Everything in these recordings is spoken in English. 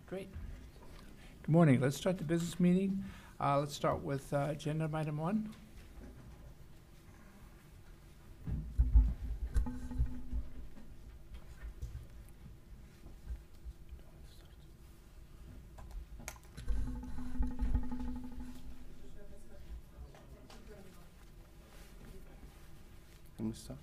Great. Good morning. Let's start the business meeting. Let's start with agenda item 1. Can we start?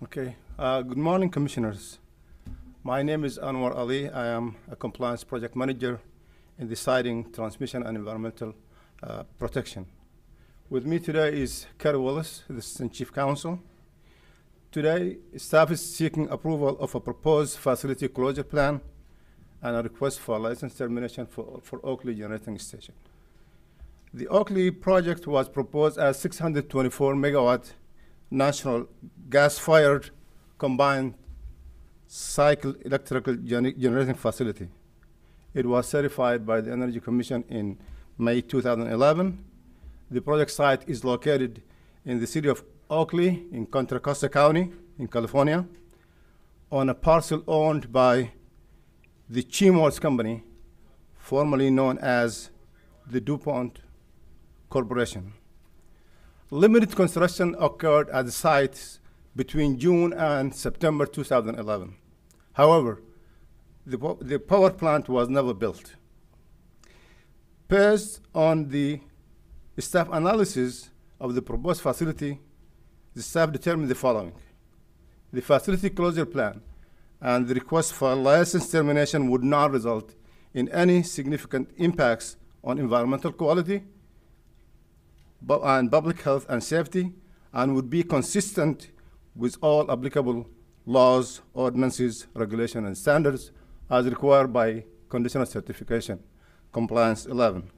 Okay. Good morning, Commissioners. My name is Anwar Ali. I am a Compliance Project Manager in the Siting, Transmission, and Environmental Protection. With me today is Kerry Willis, the Assistant Chief Counsel. Today, staff is seeking approval of a proposed facility closure plan and a request for license termination for Oakley Generating Station. The Oakley project was proposed as 624 megawatt national gas-fired combined cycle electrical generating facility. It was certified by the Energy Commission in May 2011. The project site is located in the city of Oakley in Contra Costa County in California on a parcel owned by the Chemours Company, formerly known as the DuPont Corporation. Limited construction occurred at the site between June and September 2011. However, the power plant was never built. Based on the staff analysis of the proposed facility, the staff determined the following. The facility closure plan and the request for license termination would not result in any significant impacts on environmental quality and public health and safety, and would be consistent with all applicable laws, ordinances, regulations, and standards as required by Conditional Certification, Compliance 11.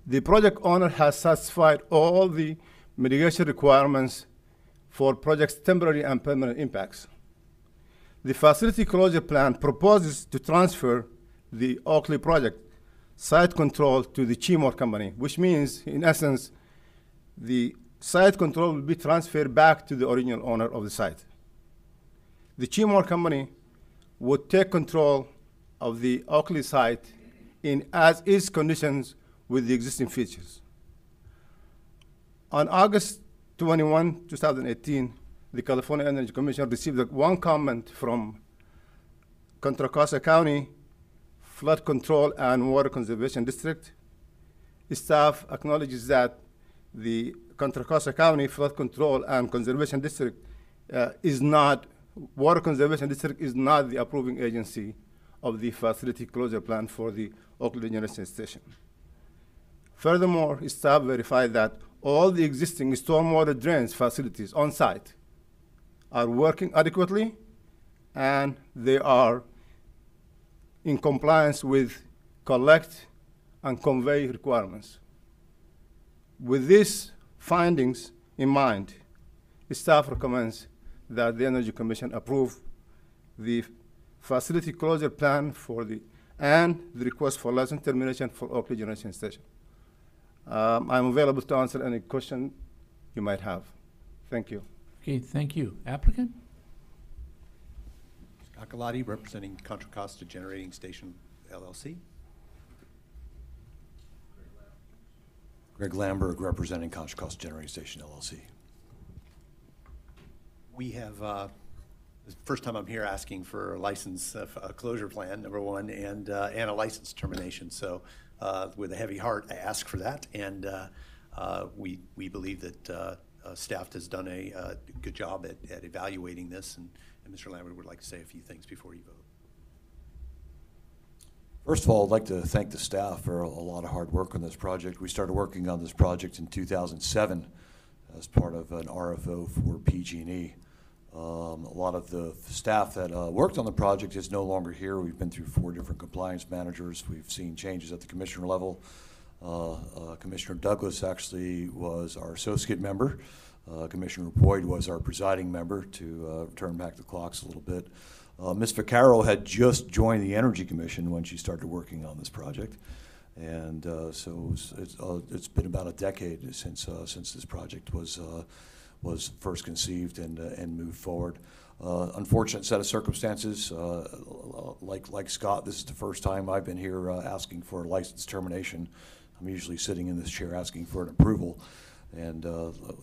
The project owner has satisfied all the mitigation requirements for project's temporary and permanent impacts. The facility closure plan proposes to transfer the Oakley project site control to the Chemours Company, which means, in essence, the site control will be transferred back to the original owner of the site. The Chemours Company would take control of the Oakley site in as-is conditions with the existing features. On August 21, 2018, the California Energy Commission received one comment from Contra Costa County Flood Control and Water Conservation District. Staff acknowledges that the Contra Costa County Flood Control and Conservation District Water Conservation District is not the approving agency of the facility closure plan for the Oakley Generating Station. Furthermore, staff verified that all the existing stormwater drains facilities on site are working adequately, and they are in compliance with collect and convey requirements. With these findings in mind, staff recommends that the Energy Commission approve the facility closure plan and the request for license termination for Oakley Generating Station. I'm available to answer any question you might have. Thank you. Okay, thank you. Applicant? Akalati, representing Contra Costa Generating Station, LLC. Greg Lamberg, representing Contra Costa Generating Station, LLC. We have, this is the first time I'm here asking for a license, a closure plan, number one, and a license termination. So with a heavy heart, I ask for that, and we believe that staff has done a good job at evaluating this, and Mr. Lambert would like to say a few things before you vote. First of all, I'd like to thank the staff for a lot of hard work on this project. We started working on this project in 2007 as part of an RFO for PG&E. A lot of the staff that worked on the project is no longer here. We've been through 4 different compliance managers. We've seen changes at the commissioner level. Commissioner Douglas actually was our associate member. Commissioner Boyd was our presiding member, to turn back the clocks a little bit. Ms. Vaccaro had just joined the Energy Commission when she started working on this project. And so it's been about a decade since this project was first conceived and moved forward. Unfortunate set of circumstances. Like Scott, this is the first time I've been here asking for a license termination. I'm usually sitting in this chair asking for an approval, and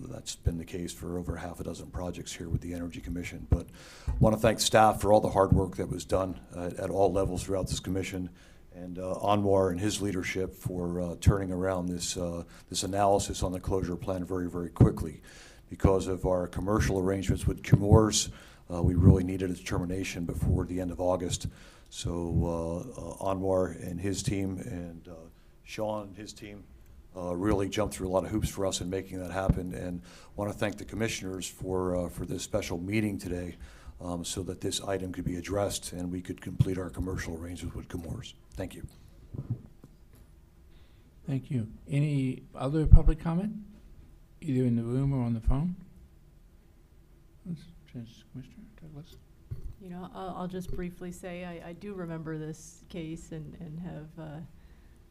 that's been the case for over half a dozen projects here with the Energy Commission. But I want to thank staff for all the hard work that was done at all levels throughout this commission, and Anwar and his leadership for turning around this analysis on the closure plan very, very quickly. Because of our commercial arrangements with Chemours, we really needed a determination before the end of August. So Anwar and his team and Sean and his team really jumped through a lot of hoops for us in making that happen, and want to thank the commissioners for this special meeting today, so that this item could be addressed and we could complete our commercial arrangements with Chemours. Thank you. Thank you. Any other public comment, either in the room or on the phone? Commissioner Douglas. You know, I'll just briefly say I do remember this case and have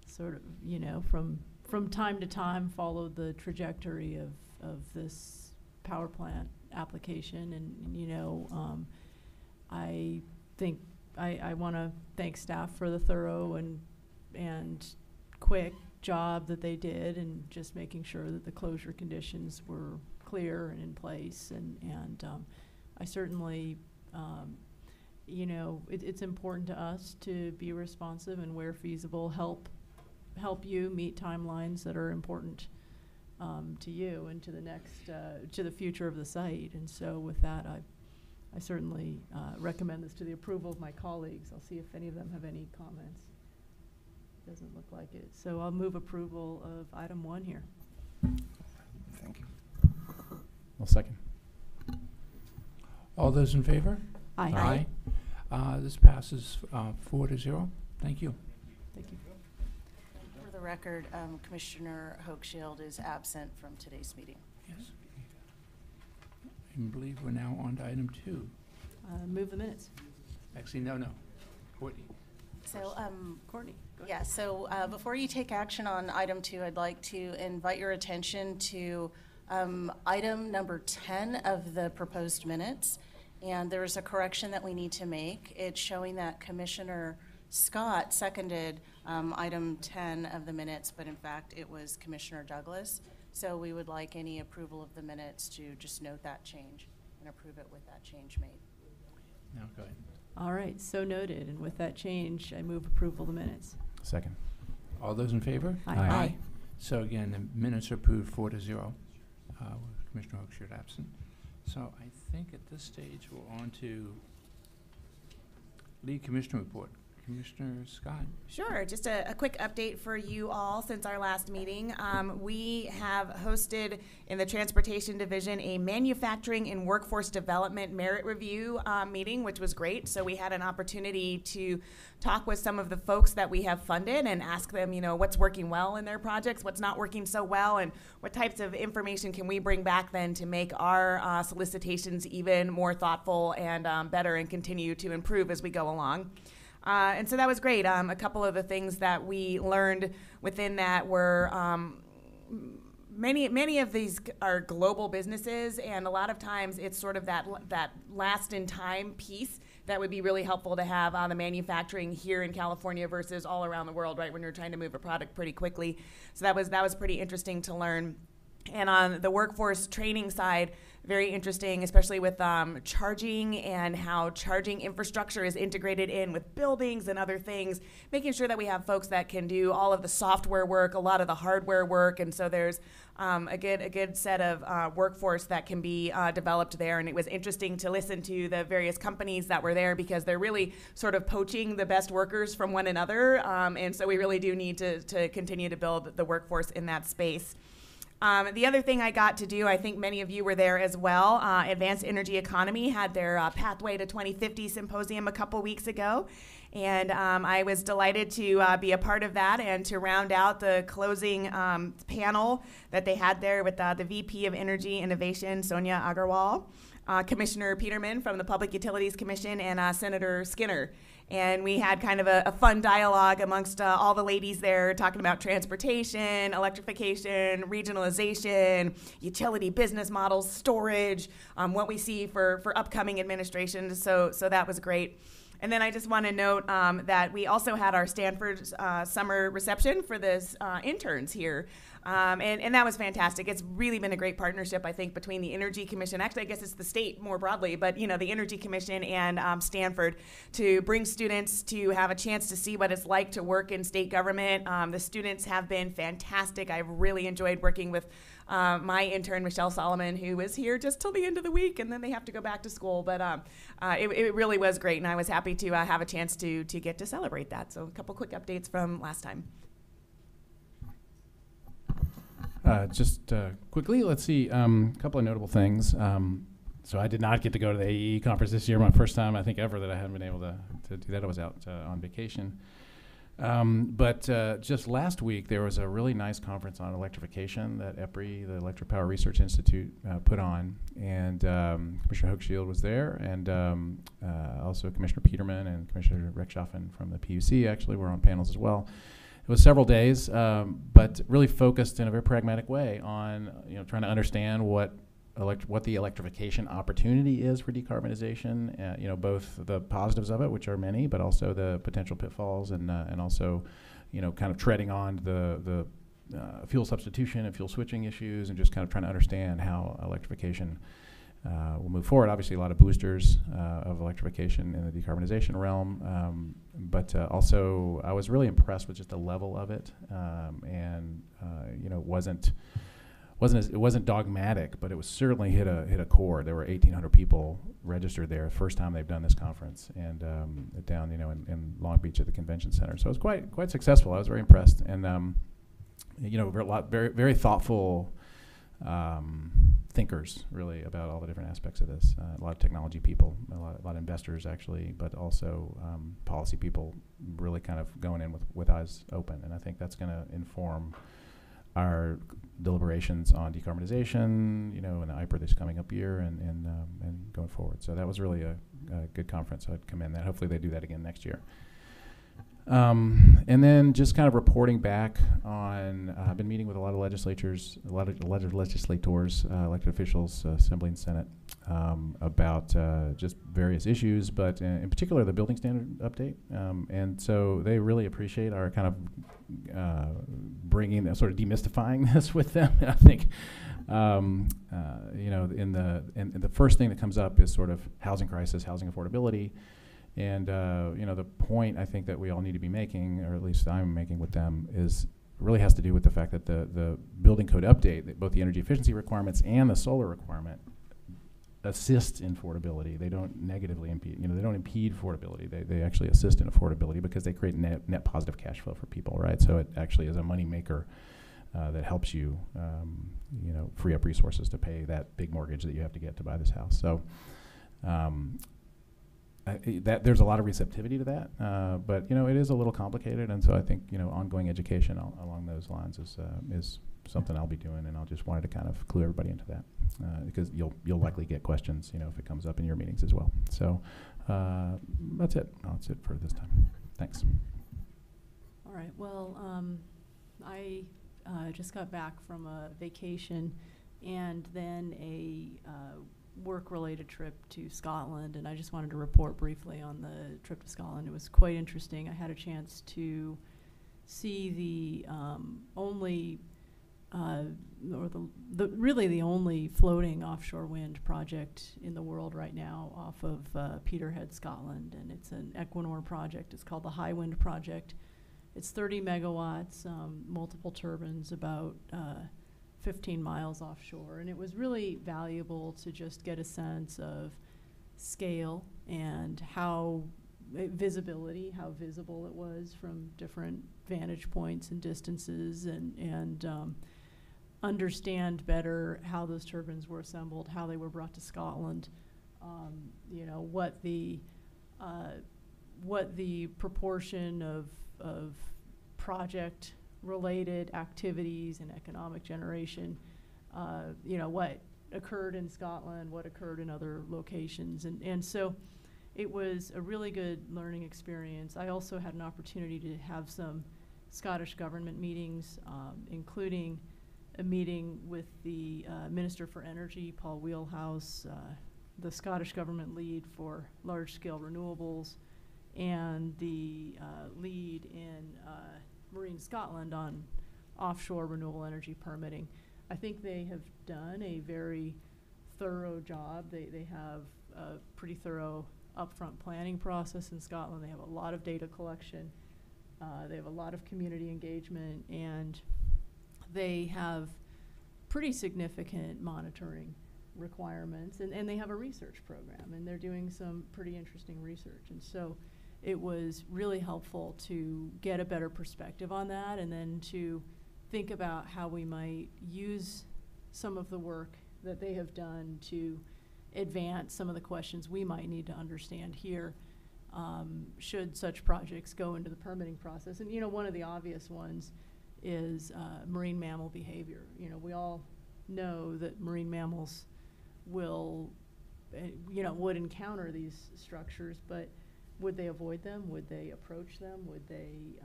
sort of, you know, from time to time followed the trajectory of this power plant application, and you know, I think I want to thank staff for the thorough and quick job that they did, and just making sure that the closure conditions were clear and in place, and I certainly you know, it's important to us to be responsive and where feasible help you meet timelines that are important to you and to the next to the future of the site. And so with that, I certainly recommend this to the approval of my colleagues. I'll see if any of them have any comments. Doesn't look like it. So I'll move approval of item 1 here. Thank you. I'll second. All those in favor? Aye. This passes 4-0. Thank you. Thank you. For the record, Commissioner Hochschild is absent from today's meeting. Yes. I believe we're now on to item 2. Move the minutes. Actually, no. Courtney. So, Courtney, go ahead. yeah, so before you take action on item 2, I'd like to invite your attention to item number 10 of the proposed minutes. And there's a correction that we need to make. It's showing that Commissioner Scott seconded item 10 of the minutes, but in fact it was Commissioner Douglas. So we would like any approval of the minutes to just note that change and approve it with that change made. Now go ahead. All right, so noted. And with that change, I move approval of the minutes. Second. All those in favor? Aye. Aye. So again, the minutes are approved 4-0, with Commissioner Hochschild absent. So I think at this stage we're on to lead commissioner report. Commissioner Scott. Sure, just a quick update for you all since our last meeting. We have hosted in the Transportation Division a Manufacturing and Workforce Development Merit Review meeting, which was great. So we had an opportunity to talk with some of the folks that we have funded and ask them, you know, what's working well in their projects, what's not working so well, and what types of information can we bring back then to make our solicitations even more thoughtful and better, and continue to improve as we go along. And so that was great. A couple of the things that we learned within that were many of these are global businesses, and a lot of times it's sort of that last in time piece that would be really helpful to have on the manufacturing here in California versus all around the world, right, when you're trying to move a product pretty quickly. So that was pretty interesting to learn. And on the workforce training side, very interesting, especially with charging and how charging infrastructure is integrated in with buildings and other things, making sure that we have folks that can do all of the software work, a lot of the hardware work, and so there's a good set of workforce that can be developed there. And it was interesting to listen to the various companies that were there, because they're really sort of poaching the best workers from one another, and so we really do need to continue to build the workforce in that space. The other thing I got to do, I think many of you were there as well, Advanced Energy Economy had their Pathway to 2050 Symposium a couple weeks ago, and I was delighted to be a part of that and to round out the closing panel that they had there with the VP of Energy Innovation, Sonia Agarwal. Commissioner Peterman from the Public Utilities Commission and Senator Skinner. And we had kind of a fun dialogue amongst all the ladies there, talking about transportation, electrification, regionalization, utility business models, storage, what we see for upcoming administrations. So that was great. And then I just want to note that we also had our Stanford summer reception for this interns here. And that was fantastic. It's really been a great partnership, I think, between the Energy Commission, actually I guess it's the state more broadly, but the Energy Commission and Stanford, to bring students to have a chance to see what it's like to work in state government. The students have been fantastic. I've really enjoyed working with my intern, Michelle Solomon, who was here just till the end of the week, and then they have to go back to school. But it really was great, and I was happy to have a chance to get to celebrate that. So a couple quick updates from last time. Just quickly, let's see, a couple of notable things. So I did not get to go to the AE conference this year, my first time, I think, ever that I haven't been able to do that. I was out on vacation. But just last week, there was a really nice conference on electrification that EPRI, the Electric Power Research Institute, put on. And Commissioner Hochschild was there, and also Commissioner Peterman and Commissioner Rechtschaffen from the PUC actually were on panels as well. It was several days, but really focused in a very pragmatic way on trying to understand what the electrification opportunity is for decarbonization. Both the positives of it, which are many, but also the potential pitfalls, and also kind of treading on the fuel substitution and fuel switching issues, and just kind of trying to understand how electrification will move forward. Obviously, a lot of boosters of electrification in the decarbonization realm, but also I was really impressed with just the level of it, and it wasn't dogmatic, but it was certainly hit a chord. There were 1,800 people registered there, first time they've done this conference, and down in Long Beach at the convention center. So it was quite successful. I was very impressed, and very very thoughtful thinkers, really, about all the different aspects of this. A lot of technology people, a lot of investors, actually, but also policy people, really kind of going in with eyes open. And I think that's going to inform our deliberations on decarbonization, in the IPER this coming up year, and going forward. So that was really a good conference. I'd commend that. Hopefully they do that again next year. And then just kind of reporting back on, I've been meeting with a lot of legislators, elected officials, Assembly and Senate, about just various issues, but in particular the building standard update. And so they really appreciate our kind of bringing, sort of demystifying this with them. I think, in the first thing that comes up is sort of housing crisis, housing affordability. And the point I think that we all need to be making, or at least I'm making with them, is really has to do with the fact that the building code update, that both the energy efficiency requirements and the solar requirement assist in affordability. They don't negatively impede, they don't impede affordability. They actually assist in affordability because they create net positive cash flow for people, right? So it actually is a money maker that helps you, free up resources to pay that big mortgage that you have to get to buy this house. So. There's a lot of receptivity to that, but it is a little complicated, and so I think ongoing education along those lines is something I'll be doing, and I just wanted to kind of clue everybody into that, because you'll likely get questions if it comes up in your meetings as well. So that's it. That's it for this time. Thanks. All right. Well, I just got back from a vacation, and then a work-related trip to Scotland, and I just wanted to report briefly on the trip to Scotland. It was quite interesting. I had a chance to see the only, really the only floating offshore wind project in the world right now off of Peterhead, Scotland, and it's an Equinor project. It's called the High Wind Project. It's 30 megawatts, multiple turbines, about 15 miles offshore, and it was really valuable to just get a sense of scale and how visible it was from different vantage points and distances, and understand better how those turbines were assembled, how they were brought to Scotland, what the proportion of project related activities and economic generation, what occurred in Scotland, what occurred in other locations. And so it was a really good learning experience. I also had an opportunity to have some Scottish government meetings, including a meeting with the Minister for Energy, Paul Wheelhouse, the Scottish government lead for large-scale renewables, and the lead in Marine Scotland on offshore renewable energy permitting. I think they have done a very thorough job. They have a pretty thorough upfront planning process in Scotland. They have a lot of data collection. They have a lot of community engagement, and they have pretty significant monitoring requirements, and they have a research program, and they're doing some pretty interesting research. And so it was really helpful to get a better perspective on that, and then to think about how we might use some of the work that they have done to advance some of the questions we might need to understand here, should such projects go into the permitting process. And, you know, one of the obvious ones is marine mammal behavior. You know, we all know that marine mammals will, would encounter these structures, but would they avoid them? Would they approach them? Would they,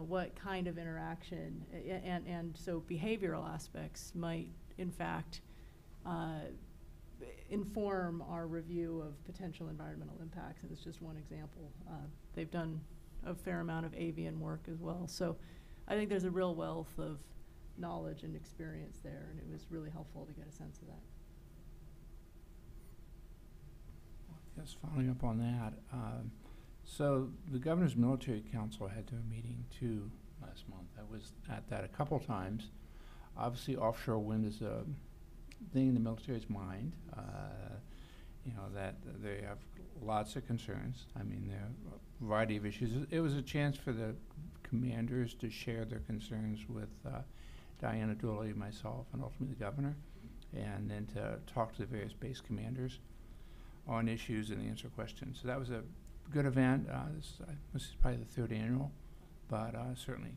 what kind of interaction? And so behavioral aspects might, in fact, inform our review of potential environmental impacts, and it's just one example. They've done a fair amount of avian work as well. So I think there's a real wealth of knowledge and experience there, and it was really helpful to get a sense of that. Yes, following up on that, so the Governor's Military Council had their meeting too last month. I was at that a couple times. Obviously, offshore wind is a thing in the military's mind. That they have lots of concerns. I mean, there are a variety of issues. It was a chance for the commanders to share their concerns with Diana Dooley, myself, and ultimately the governor, and then to talk to the various base commanders on issues and answer questions. So that was a good event. This is probably the third annual, but certainly,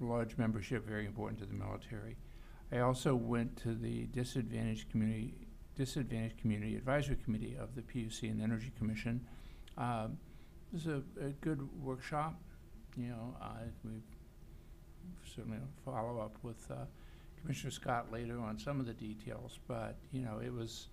large membership, very important to the military. I also went to the Disadvantaged Community Advisory Committee of the PUC and Energy Commission. It was a good workshop. We certainly follow up with Commissioner Scott later on some of the details, but it was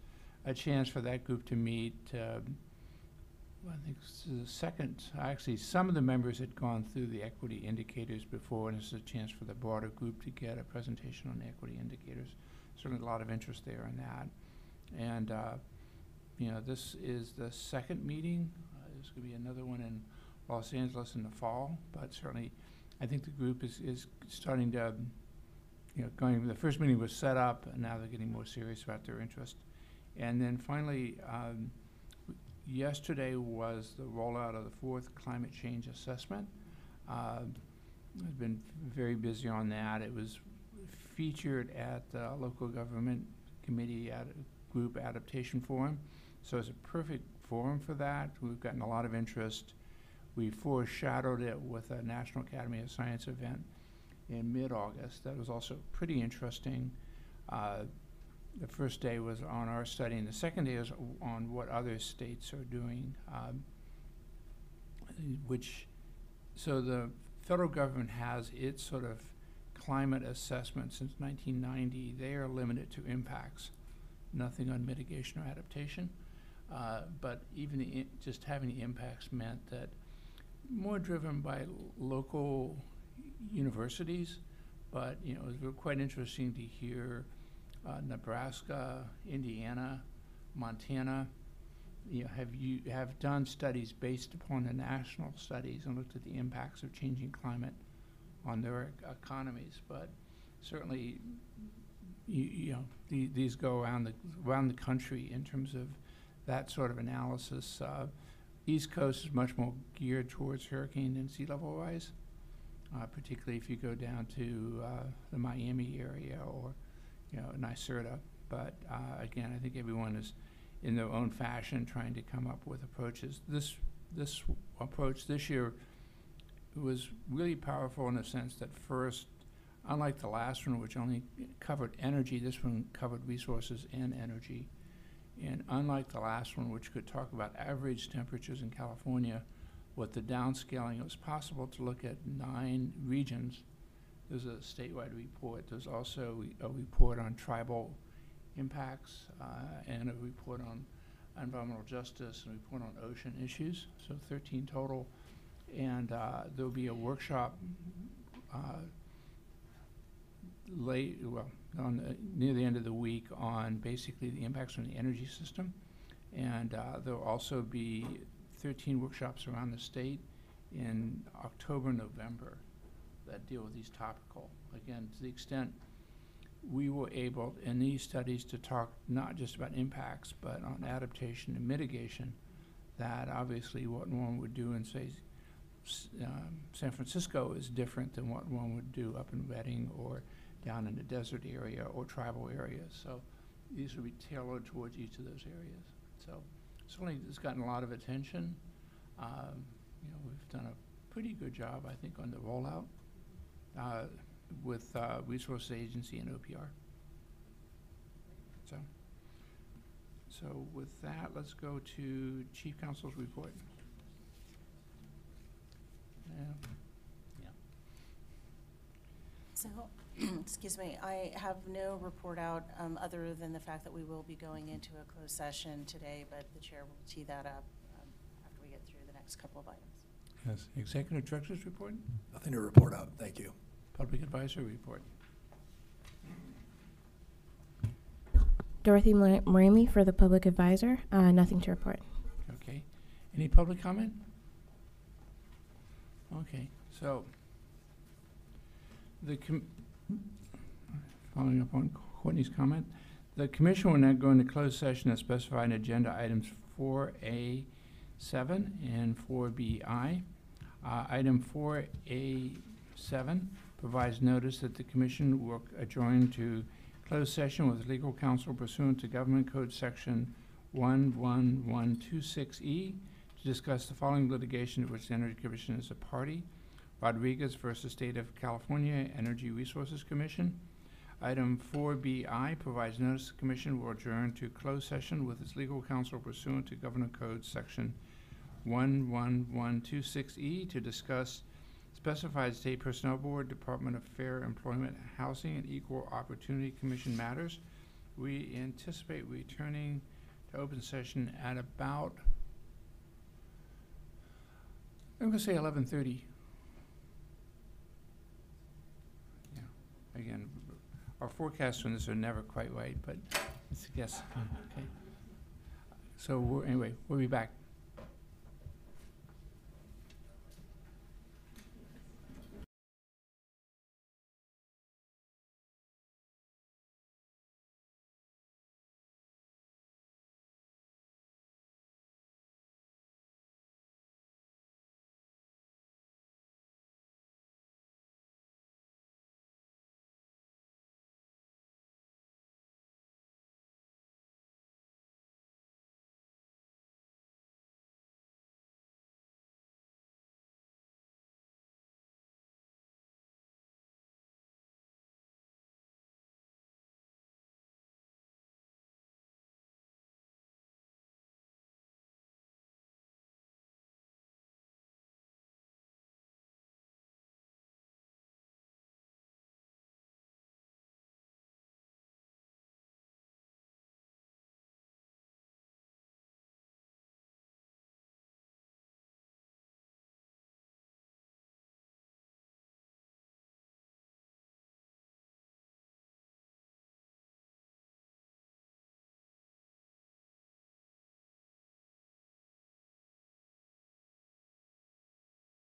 a chance for that group to meet. I think this is the second. Actually, some of the members had gone through the equity indicators before, and this is a chance for the broader group to get a presentation on the equity indicators. Certainly a lot of interest there in that. And, this is the second meeting. There's going to be another one in Los Angeles in the fall, but certainly I think the group is starting to, the first meeting was set up, and now they're getting more serious about their interest. And then finally, yesterday was the rollout of the 4th climate change assessment. I've been very busy on that. It was featured at the local government committee group adaptation forum. So it's a perfect forum for that. We've gotten a lot of interest. We foreshadowed it with a National Academy of Science event in mid-August. That was also pretty interesting. The first day was on our study, and the second day was on what other states are doing, so the federal government has its sort of climate assessment since 1990. They are limited to impacts, nothing on mitigation or adaptation. But even just having the impacts meant that more driven by local universities, but it was quite interesting to hear Nebraska, Indiana, Montana, have done studies based upon the national studies and looked at the impacts of changing climate on their economies. But certainly, these go around the country in terms of that sort of analysis. East Coast is much more geared towards hurricane and sea level rise, particularly if you go down to the Miami area or NYSERDA. But again, I think everyone is in their own fashion trying to come up with approaches. This approach this year was really powerful in the sense that first unlike the last one, which only covered energy, this one covered resources and energy. And unlike the last one, which could talk about average temperatures in California, with the downscaling, it was possible to look at 9 regions. There's a statewide report. There's also a report on tribal impacts and a report on environmental justice and a report on ocean issues, so 13 total. And there'll be a workshop near the end of the week on basically the impacts on the energy system. And there'll also be 13 workshops around the state in October, November that deal with these topical. Again, to the extent we were able in these studies to talk not just about impacts, but on adaptation and mitigation, that obviously what one would do in, say, San Francisco is different than what one would do up in Redding or down in the desert area or tribal areas. So these would be tailored towards each of those areas. So certainly it's gotten a lot of attention. You know, we've done a pretty good job, I think, on the rollout with Resource Agency and OPR. So with that, let's go to Chief Counsel's report. So, excuse me, I have no report out other than the fact that we will be going into a closed session today, but the chair will tee that up after we get through the next couple of items. Yes, Executive Director's report, Nothing to report out. Thank you. Public Advisory report. Dorothy Morami for the Public Advisor. Nothing to report. Okay. Any public comment? Okay, so following up on Courtney's comment, the commission will now go into closed session as specified in agenda items 4A7 and 4BI. Item 4A7 provides notice that the commission will adjourn to closed session with legal counsel pursuant to Government Code Section 11126E to discuss the following litigation to which the Energy Commission is a party: Rodriguez versus State of California Energy Resources Commission. Item 4BI provides notice the commission will adjourn to closed session with its legal counsel pursuant to Government Code Section 11126E to discuss specified State Personnel Board, Department of Fair Employment, Housing, and Equal Opportunity Commission matters. We anticipate returning to open session at about, I'm going to say 11:30. Yeah, again, our forecasts on this are never quite right, but it's a guess. Okay. So anyway, we'll be back.